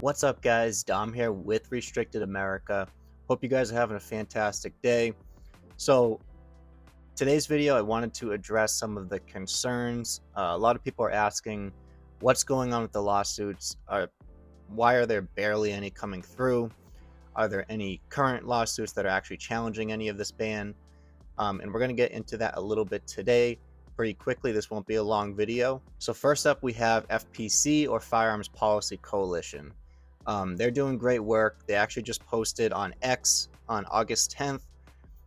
What's up, guys? Dom here with Restricted America. Hope you guys are having a fantastic day. So, today's video, I wanted to address some of the concerns. A lot of people are asking what's going on with the lawsuits. Why are there barely any coming through? Are there any current lawsuits that are actually challenging any of this ban? And we're going to get into that a little bit today. Pretty quickly, this won't be a long video. So first up, we have FPC, or Firearms Policy Coalition. They're doing great work. They actually just posted on X on August 10th.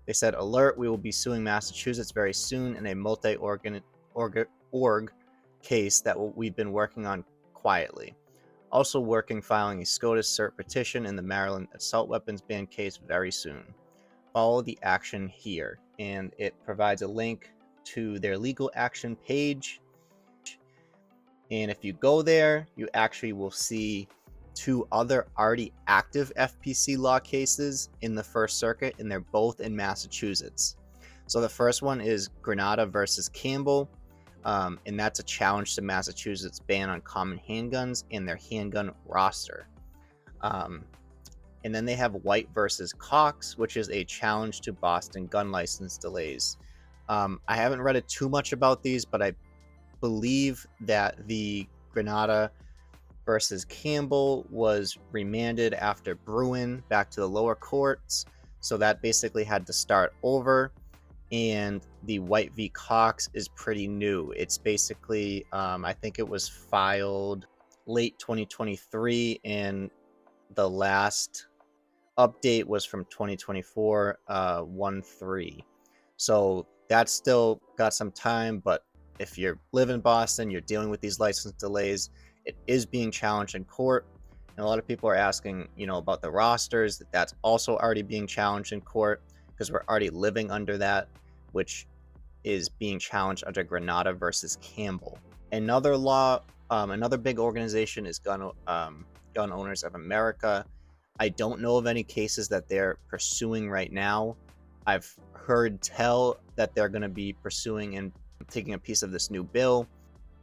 They said, "Alert, we will be suing Massachusetts very soon in a multi-org case that we've been working on quietly. Also filing a SCOTUS cert petition in the Maryland assault weapons ban case very soon. Follow the action here." And it provides a link to their legal action page. And if you go there, you actually will see two other already active FPC law cases in the First Circuit, and they're both in Massachusetts. So the first one is Granada versus Campbell, and that's a challenge to Massachusetts' ban on common handguns and their handgun roster. And then they have White versus Cox, which is a challenge to Boston gun license delays. I haven't read it too much about these, but I believe that the Granada versus Campbell was remanded after Bruin back to the lower courts. So that basically had to start over. And the White v. Cox is pretty new. It's basically, I think it was filed late 2023, and the last update was from 2024, 1/3. So that's still got some time, but if you live in Boston, you're dealing with these license delays, it is being challenged in court. And a lot of people are asking, about the rosters. That's also already being challenged in court because we're already living under that, which is being challenged under Granada versus Campbell. Another law, another big organization is Gun Owners of America. I don't know of any cases that they're pursuing right now. I've heard tell that they're going to be pursuing and taking a piece of this new bill,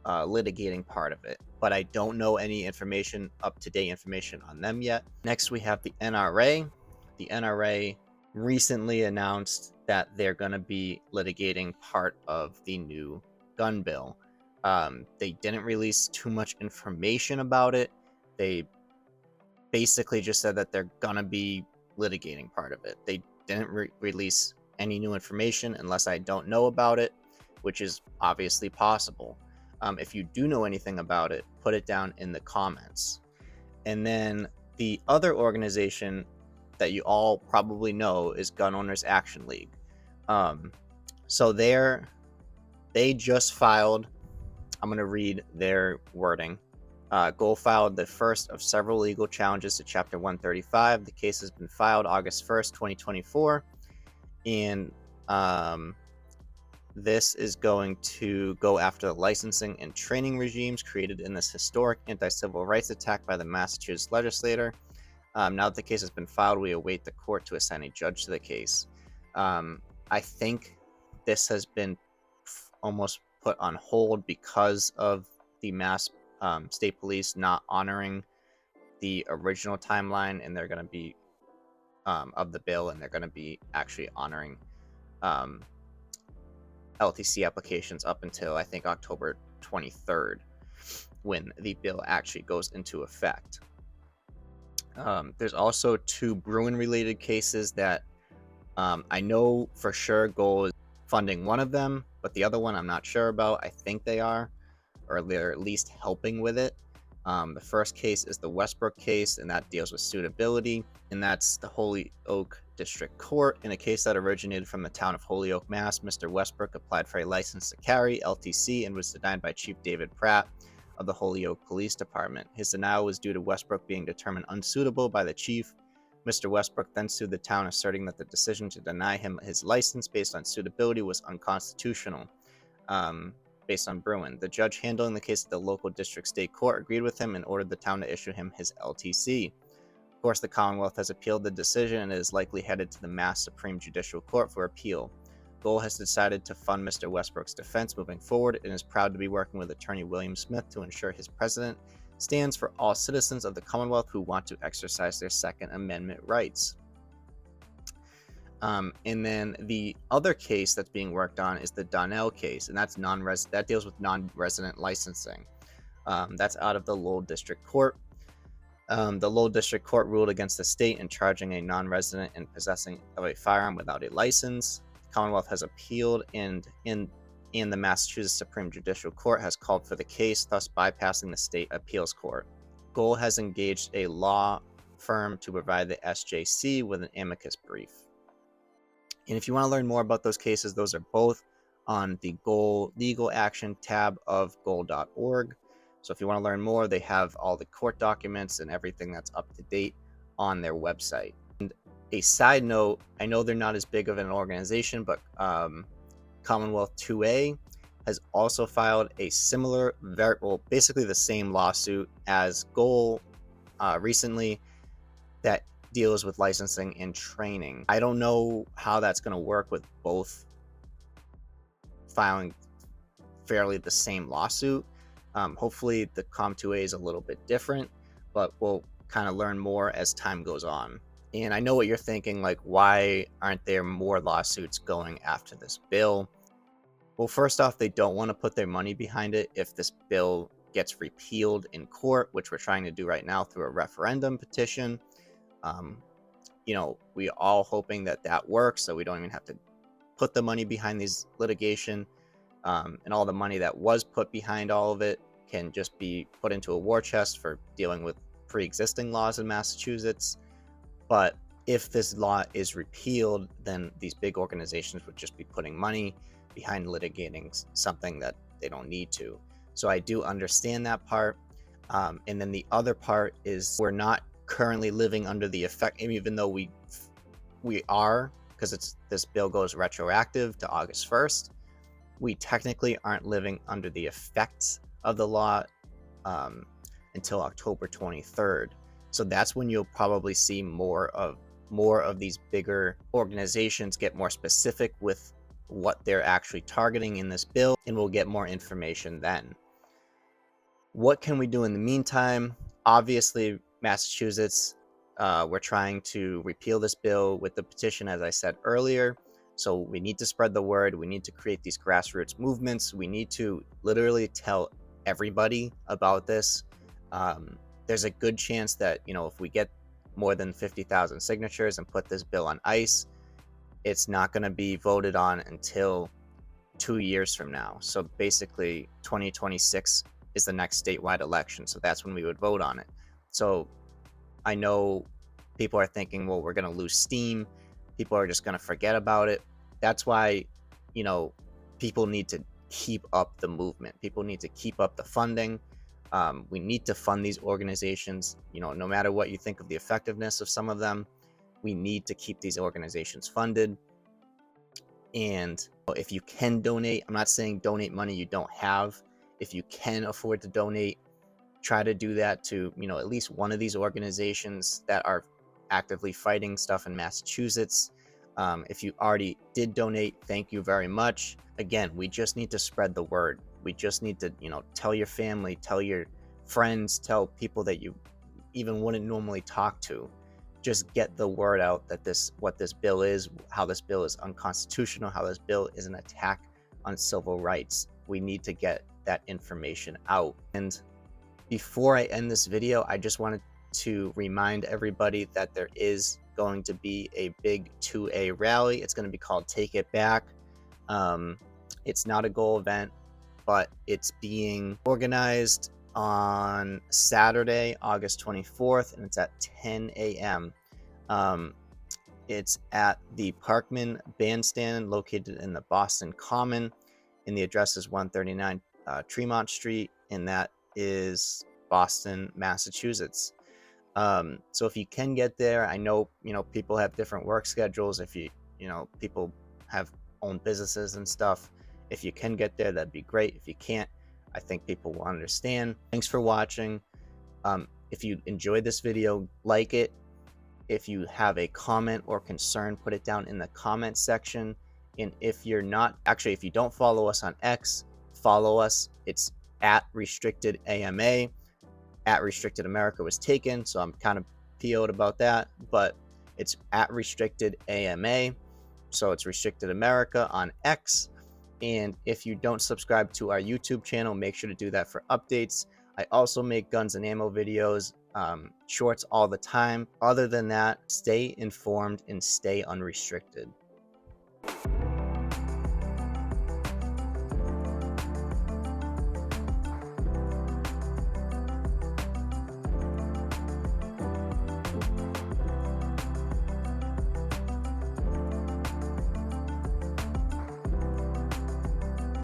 litigating part of it, but I don't know any information, up-to-date information on them yet. Next, we have the NRA. The NRA recently announced that they're going to be litigating part of the new gun bill. They didn't release too much information about it. They basically just said that they're gonna be litigating part of it. They didn't release any new information unless I don't know about it, which is obviously possible. If you do know anything about it, put it down in the comments. And then the other organization that you all probably know is Gun Owners Action League. So they just filed, I'm going to read their wording. Goal filed the first of several legal challenges to Chapter 135. The case has been filed August 1st, 2024. And this is going to go after the licensing and training regimes created in this historic anti-civil rights attack by the Massachusetts legislator. Now that the case has been filed, we await the court to assign a judge to the case. I think this has been almost put on hold because of the Mass State Police not honoring the original timeline, and they're going to be of the bill, and they're going to be actually honoring LTC applications up until I think October 23rd, when the bill actually goes into effect. There's also two Bruin-related cases that I know for sure Goal is funding one of them, but the other one I'm not sure about. I think they are, or they're at least helping with it. The first case is the Westbrook case, and that deals with suitability, and that's the Holyoke District Court. In a case that originated from the town of Holyoke, Mass, Mr. Westbrook applied for a license to carry, LTC, and was denied by Chief David Pratt of the Holyoke Police Department. His denial was due to Westbrook being determined unsuitable by the chief. Mr. Westbrook then sued the town, asserting that the decision to deny him his license based on suitability was unconstitutional. Based on Bruin. The judge handling the case at the local district state court agreed with him and ordered the town to issue him his LTC. Of course, the Commonwealth has appealed the decision and is likely headed to the Mass Supreme Judicial Court for appeal. Goal has decided to fund Mr. Westbrook's defense moving forward and is proud to be working with attorney William Smith to ensure his president stands for all citizens of the Commonwealth who want to exercise their Second Amendment rights. And then the other case that's being worked on is the Donnell case, and that deals with non-resident licensing. That's out of the Lowell District Court. The Lowell District Court ruled against the state in charging a non-resident in possessing of a firearm without a license. The Commonwealth has appealed, and the Massachusetts Supreme Judicial Court has called for the case, thus bypassing the state appeals court. Goal has engaged a law firm to provide the SJC with an amicus brief. And if you want to learn more about those cases, those are both on the Goal Legal Action tab of goal.org. So if you want to learn more, they have all the court documents and everything that's up to date on their website. And a side note, I know they're not as big of an organization, but Commonwealth 2A has also filed a similar, basically the same lawsuit as Goal recently that deals with licensing and training. I don't know how that's going to work with both filing fairly the same lawsuit. Hopefully the Com2A is a little bit different, but we'll kind of learn more as time goes on. And I know what you're thinking, like, why aren't there more lawsuits going after this bill? Well, first off, they don't want to put their money behind it if this bill gets repealed in court, which we're trying to do right now through a referendum petition. We all hoping that works, so we don't even have to put the money behind these litigation, and all the money that was put behind all of it can just be put into a war chest for dealing with pre-existing laws in Massachusetts. But if this law is repealed, then these big organizations would just be putting money behind litigating something that they don't need to. So I do understand that part. And then the other part is we're not currently living under the effect, even though we are, because this bill goes retroactive to August 1st. We technically aren't living under the effects of the law until October 23rd. So that's when you'll probably see more of these bigger organizations get more specific with what they're actually targeting in this bill, and we'll get more information then. What can we do in the meantime? Obviously, Massachusetts, we're trying to repeal this bill with the petition, as I said earlier. So we need to spread the word. We need to create these grassroots movements. We need to literally tell everybody about this. There's a good chance that, if we get more than 50,000 signatures and put this bill on ice, it's not going to be voted on until 2 years from now. So basically 2026 is the next statewide election. So that's when we would vote on it. So I know people are thinking, well, we're going to lose steam. People are just going to forget about it. That's why, people need to keep up the movement. People need to keep up the funding. We need to fund these organizations. No matter what you think of the effectiveness of some of them, we need to keep these organizations funded. And if you can donate, I'm not saying donate money you don't have. If you can afford to donate, try to do that to, at least one of these organizations that are actively fighting stuff in Massachusetts. If you already did donate, thank you very much. Again, we just need to spread the word. We just need to, tell your family, tell your friends, tell people that you even wouldn't normally talk to. Just get the word out that what this bill is, how this bill is unconstitutional, how this bill is an attack on civil rights. We need to get that information out. And before I end this video, I just wanted to remind everybody that there is going to be a big 2A rally. It's going to be called Take It Back. It's not a Goal event, but it's being organized on Saturday, August 24th, and it's at 10 a.m. It's at the Parkman Bandstand located in the Boston Common, and the address is 139 Tremont Street, and that is Boston, Massachusetts. So if you can get there, I know, people have different work schedules. If people have own businesses and stuff. If you can get there, that'd be great. If you can't, I think people will understand. Thanks for watching. If you enjoyed this video, like it. If you have a comment or concern, put it down in the comment section. And if you don't follow us on X, follow us. It's at restricted AMA. at Restricted America was taken, so I'm kind of PO'd about that, but it's at Restricted AMA, so it's Restricted America on X. And if you don't subscribe to our YouTube channel, make sure to do that for updates. I also make guns and ammo videos, shorts all the time. Other than that, stay informed and stay unrestricted.